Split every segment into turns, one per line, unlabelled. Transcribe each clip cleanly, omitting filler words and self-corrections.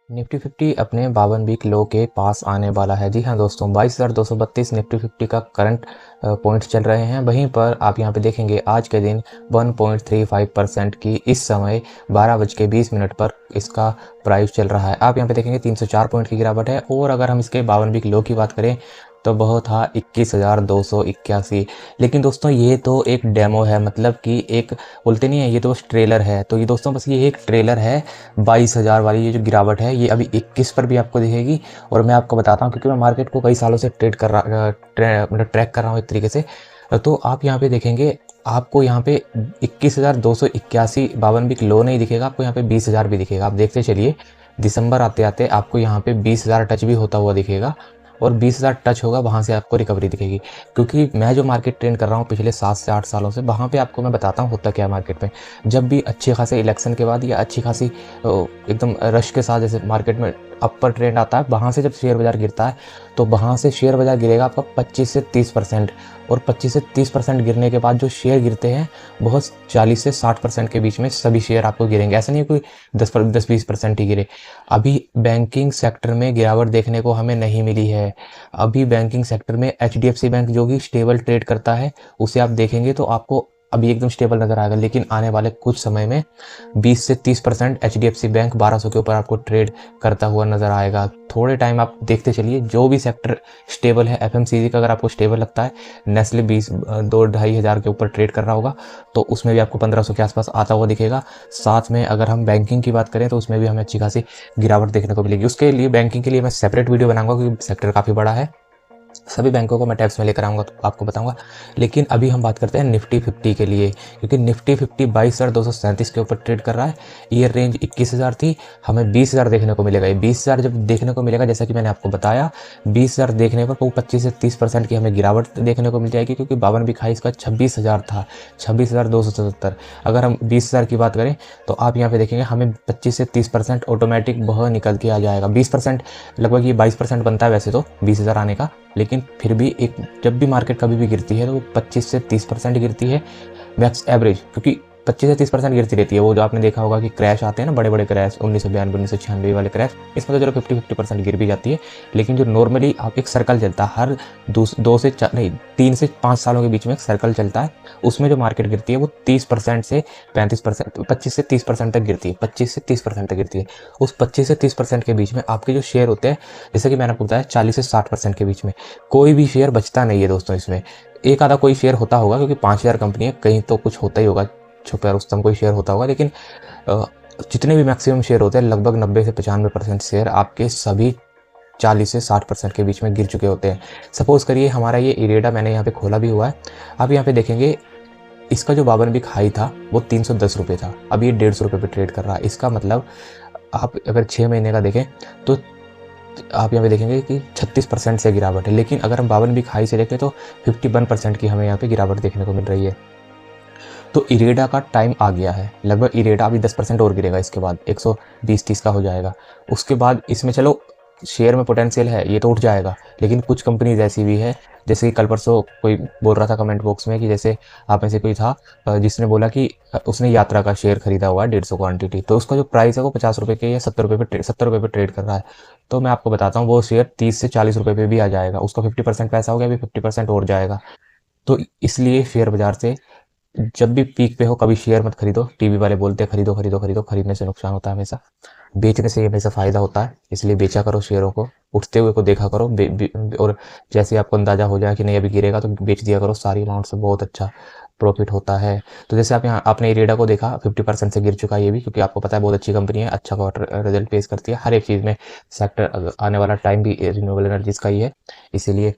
Nifty 50 अपने 52 week लो के पास आने वाला है। जी हाँ दोस्तों, 22,232 निफ्टी 50 का करंट पॉइंट चल रहे हैं। वहीं पर आप यहाँ पे देखेंगे आज के दिन 1.35% की इस समय 12:20 पर इसका प्राइस चल रहा है। आप यहाँ पे देखेंगे 304 पॉइंट की गिरावट है। और अगर हम इसके 52 वीक लो की बात करें तो वह था 21,281। लेकिन दोस्तों ये तो एक डेमो है, मतलब कि एक बोलते नहीं है, ये तो बस ट्रेलर है। तो ये दोस्तों बस ये एक ट्रेलर है। 22,000 वाली ये जो गिरावट है ये अभी 21 पर भी आपको दिखेगी। और मैं आपको बताता हूँ, क्योंकि मैं मार्केट को कई सालों से मतलब ट्रैक कर रहा हूँ एक तरीके से। तो आप यहाँ पे देखेंगे, आपको यहाँ पे 21,281 52 वीक लो नहीं दिखेगा, आपको यहाँ पे 20,000 भी दिखेगा। आप देखते चलिए, दिसंबर आते आते आपको यहाँ पे 20,000 टच भी होता हुआ दिखेगा। और 20,000 टच होगा, वहाँ से आपको रिकवरी दिखेगी। क्योंकि मैं जो मार्केट ट्रेंड कर रहा हूँ पिछले 7 से 8 सालों से, वहाँ पे आपको मैं बताता हूँ होता क्या है मार्केट में। जब भी अच्छे खासे इलेक्शन के बाद या अच्छी खासी एकदम रश के साथ जैसे मार्केट में अपर ट्रेंड आता है, वहाँ से जब शेयर बाज़ार गिरता है तो वहाँ से शेयर बाज़ार गिरेगा आपका 25 से 30%। और 25 से 30% गिरने के बाद जो शेयर गिरते हैं बहुत 40 से 60% के बीच में सभी शेयर आपको गिरेंगे। ऐसा नहीं है कोई 10-20% ही गिरे। अभी बैंकिंग सेक्टर में गिरावट देखने को हमें नहीं मिली है। अभी बैंकिंग सेक्टर में HDFC बैंक जो कि स्टेबल ट्रेड करता है, उसे आप देखेंगे तो आपको अभी एकदम स्टेबल नज़र आएगा। लेकिन आने वाले कुछ समय में 20 से 30% HDFC बैंक 1200 के ऊपर आपको ट्रेड करता हुआ नज़र आएगा। थोड़े टाइम आप देखते चलिए, जो भी सेक्टर स्टेबल है, FMCG का अगर आपको स्टेबल लगता है, नेस्ले 2-2.5 हज़ार के ऊपर ट्रेड कर रहा होगा तो उसमें भी आपको 1500 के आसपास आता हुआ दिखेगा। साथ में अगर हम बैंकिंग की बात करें तो उसमें भी हमें अच्छी खासी गिरावट देखने को मिलेगी। उसके लिए बैंकिंग के लिए मैं सेपरेट वीडियो बनाऊंगा, क्योंकि सेक्टर काफ़ी बड़ा है। सभी बैंकों को मैं टैब्स में लेकर आऊँगा तो आपको बताऊँगा। लेकिन अभी हम बात करते हैं निफ्टी 50 के लिए, क्योंकि निफ्टी 50 22,237 के ऊपर ट्रेड कर रहा है। ईयर रेंज 21,000 थी, हमें 20,000 देखने को मिलेगा। ये 20,000 जब देखने को मिलेगा, जैसा कि मैंने आपको बताया, 20,000 देखने पर वो 25 से 30% की हमें गिरावट देखने को मिल जाएगी। क्योंकि 52 वीक हाई इसका 26,000 था, 26,277। अगर हम 20,000 की बात करें तो आप यहाँ पे देखेंगे हमें 25 से 30% ऑटोमेटिक वह निकल के आ जाएगा। 20% लगभग ये 22% बनता है वैसे तो 20,000 आने का। लेकिन फिर भी एक जब भी मार्केट कभी भी गिरती है तो वो 25 से 30% गिरती है मैक्स एवरेज। क्योंकि 25 से 30% गिरती रहती है। वो जो आपने देखा होगा कि क्रैश आते हैं ना, बड़े बड़े क्रैश, 1992 1996 वाले क्रैश, इसमें तो चलो 50% गिर भी जाती है। लेकिन जो नॉर्मली आप एक सर्कल चलता है हर 3 से 5 सालों के बीच में एक सर्कल चलता है, उसमें जो मार्केट गिरती है वो 30% से 35%, 25 से 30% तक गिरती है। 25 से 30% तक गिरती है। उस 25 से 30% के बीच में आपके जो शेयर होते हैं, जैसे कि मैंने आपको बताया 40 से 60% के बीच में कोई भी शेयर बचता नहीं है दोस्तों। इसमें एक आधा कोई शेयर होता होगा, क्योंकि 5,000 कंपनी है, कहीं तो कुछ होता ही होगा, छुपा रुस्तम कोई शेयर होता होगा। लेकिन जितने भी मैक्सिमम शेयर होते हैं, लगभग 90 से 95% शेयर आपके सभी 40 से 60% के बीच में गिर चुके होते हैं। सपोज करिए हमारा ये इरेडा मैंने यहाँ पे खोला भी हुआ है। आप यहाँ पे देखेंगे इसका जो 52 वीक हाई था वो 310 रुपये था, अब ये 150 रुपये पे ट्रेड कर रहा है। इसका मतलब आप अगर 6 महीने का देखें तो आप यहाँ पे देखेंगे कि 36% से गिरावट है। लेकिन अगर हम 52 वीक हाई से देखें तो 51% की हमें यहाँ पे गिरावट देखने को मिल रही है। तो इरेडा का टाइम आ गया है। लगभग इरेडा अभी 10% और गिरेगा, इसके बाद 120-30 का हो जाएगा। उसके बाद इसमें चलो शेयर में पोटेंशियल है, ये तो उठ जाएगा। लेकिन कुछ कंपनीज ऐसी भी है, जैसे कि कल परसों कोई बोल रहा था कमेंट बॉक्स में कि जैसे आप में से कोई था जिसने बोला कि उसने यात्रा का शेयर खरीदा हुआ है 150 क्वांटिटी, तो उसका जो प्राइस है वो 50 रुपये के या 70 रुपये पे ट्रेड कर रहा है। तो मैं आपको बताता हूँ वो शेयर 30 से 40 रुपये पे भी आ जाएगा। उसका 50% पैसा हो गया, अभी 50% और जाएगा। तो इसलिए शेयर बाजार से जब भी पीक पे हो कभी शेयर मत खरीदो। टीवी वाले बोलते हैं खरीदो खरीदो खरीदो, खरीदने से नुकसान होता है हमेशा, बेचने से हमेशा फायदा होता है। इसलिए बेचा करो शेयरों को, उठते हुए को देखा करो। और जैसे आपको अंदाजा हो जाए कि नहीं अभी गिरेगा तो बेच दिया करो सारी अमाउंट से, बहुत अच्छा प्रॉफिट होता है। तो जैसे आप यहाँ आपने इरेडा को देखा 50% से गिर चुका है ये भी, क्योंकि आपको पता है बहुत अच्छी कंपनी है, अच्छा क्वार्टर रिजल्ट पेश करती है हर एक चीज़ में। सेक्टर आने वाला टाइम भी रिन्यूएबल एनर्जीज का ही है, इसीलिए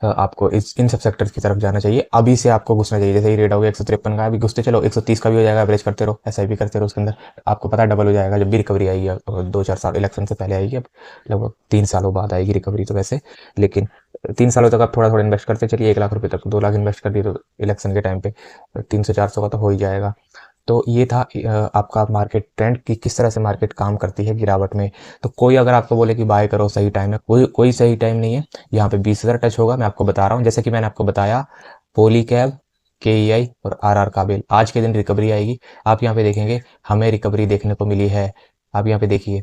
आपको इन सब सेक्टर्स की तरफ जाना चाहिए। अभी से आपको घुसना चाहिए। जैसे ही रेट हो गया 153 का, अभी घुसते चलो 130 का भी हो जाएगा। एवरेज करते रहो, SIP करते रहो, उसके अंदर आपको पता है डबल हो जाएगा जब भी रिकवरी आएगी। 2-4 साल इलेक्शन से पहले आएगी, अब लगभग 3 सालों बाद आएगी रिकवरी तो वैसे। लेकिन 3 सालों तक आप थोड़ा थोड़ा इन्वेस्ट करते चलिए, 1 लाख रुपये तक, 2 लाख इन्वेस्ट कर दिए तो इलेक्शन के टाइम पे 300-400 का तो हो ही जाएगा। तो ये था आपका मार्केट ट्रेंड कि किस तरह से मार्केट काम करती है गिरावट में। तो कोई अगर आपको बोले कि बाय करो सही टाइम है, कोई कोई सही टाइम नहीं है। यहाँ पे 20,000 टच होगा, मैं आपको बता रहा हूँ। जैसे कि मैंने आपको बताया पॉलीकैब, KEI और RR काबिल आज के दिन रिकवरी आएगी। आप यहाँ पे देखेंगे हमें रिकवरी देखने को मिली है। आप यहाँ पे देखिए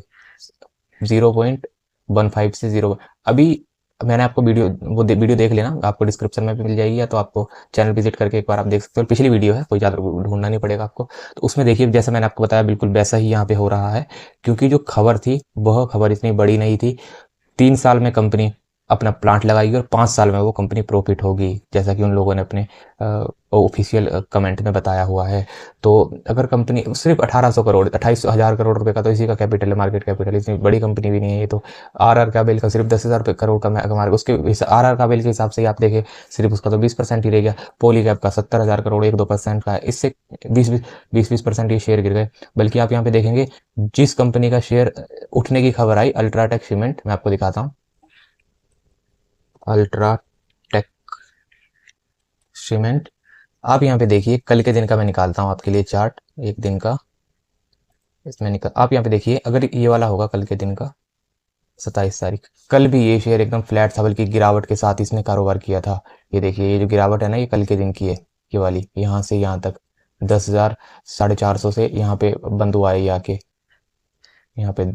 0.15 से 0 अभी मैंने आपको वीडियो देख लेना, आपको डिस्क्रिप्शन में भी मिल जाएगी, या तो आपको चैनल विजिट करके एक बार आप देख सकते हो। पिछली वीडियो है, कोई ज़्यादा ढूंढना नहीं पड़ेगा आपको। तो उसमें देखिए, जैसा मैंने आपको बताया बिल्कुल वैसा ही यहाँ पे हो रहा है, क्योंकि जो खबर थी वह खबर इतनी बड़ी नहीं थी। 3 साल में कंपनी अपना प्लांट लगाएगी और 5 साल में वो कंपनी प्रॉफिट होगी, जैसा कि उन लोगों ने अपने ऑफिशियल कमेंट में बताया हुआ है। तो अगर कंपनी सिर्फ 1800 करोड़ 28,000 करोड़ रुपए का तो इसी का कैपिटल है, मार्केट कैपिटल, इतनी बड़ी कंपनी भी नहीं है ये तो। आर काबिल का सिर्फ 10,000 करोड़ का मार्केट, उसके आर काबिल के हिसाब से ही आप देखें, सिर्फ उसका तो 20% ही रह गया। पॉलीकैब का 70,000 करोड़ 1-2% का है, इससे 20% ये शेयर गिर गए। बल्कि आप यहाँ पे देखेंगे, जिस कंपनी का शेयर उठने की खबर आई, अल्ट्राटेक सीमेंट, मैं आपको दिखाता हूँ। अल्ट्राटेक सीमेंट, आप यहाँ पे देखिए, कल के दिन का मैं निकालता हूँ आपके लिए चार्ट, एक दिन का इसमें निकल, आप यहाँ पे देखिए, अगर ये वाला होगा कल के दिन का 27 तारीख, कल भी ये शेयर एकदम फ्लैट था, बल्कि गिरावट के साथ इसने कारोबार किया था। ये देखिए, ये जो गिरावट है ना, ये कल के दिन की है, ये वाली, यहाँ से यहाँ तक 10,000 450 से यहाँ पे बंद हुआ है, ये आके यहाँ पे,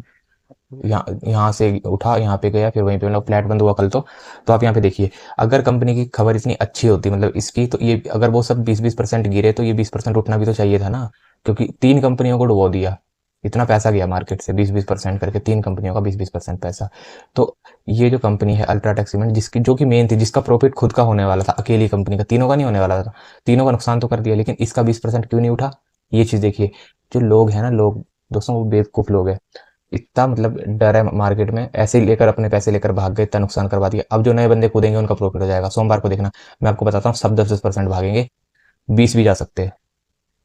यहाँ से उठा, यहाँ पे गया, फिर वहीं पे मतलब फ्लैट बंद हुआ कल तो आप यहाँ पे देखिए, अगर कंपनी की खबर इतनी अच्छी होती, मतलब इसकी, तो ये अगर वो सब 20-20% गिरे तो ये 20% उठना भी तो चाहिए था ना, क्योंकि 3 कंपनियों को डुबो दिया, इतना पैसा गया मार्केट से 20-20% करके, 3 कंपनियों का 20-20% पैसा। तो ये जो कंपनी है अल्ट्राटेक सीमेंट, जिसकी जो कि मेन थी, जिसका प्रॉफिट खुद का होने वाला था, अकेली कंपनी का, तीनों का नहीं होने वाला था, तीनों का नुकसान तो कर दिया, लेकिन इसका 20% क्यों नहीं उठा? ये चीज़ देखिए, जो लोग हैं ना, लोग दोस्तों, वो बेवकूफ़ लोग हैं। इतना मतलब डर है मार्केट में, ऐसे ही लेकर अपने पैसे लेकर भाग गए, इतना नुकसान करवा दिया। अब जो नए बंदे कूदेंगे उनका प्रॉफिट हो जाएगा, सोमवार को देखना, मैं आपको बताता हूँ, सब 10-10% भागेंगे, 20 भी जा सकते हैं,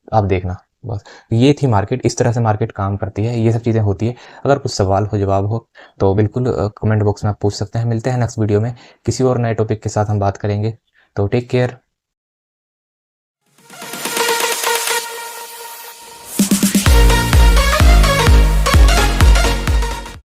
आप देखना। बस ये थी मार्केट, इस तरह से मार्केट काम करती है, ये सब चीज़ें होती है। अगर कुछ सवाल हो, जवाब हो, तो बिल्कुल कमेंट बॉक्स में आप पूछ सकते हैं। मिलते हैं नेक्स्ट वीडियो में, किसी और नए टॉपिक के साथ हम बात करेंगे। तो टेक केयर।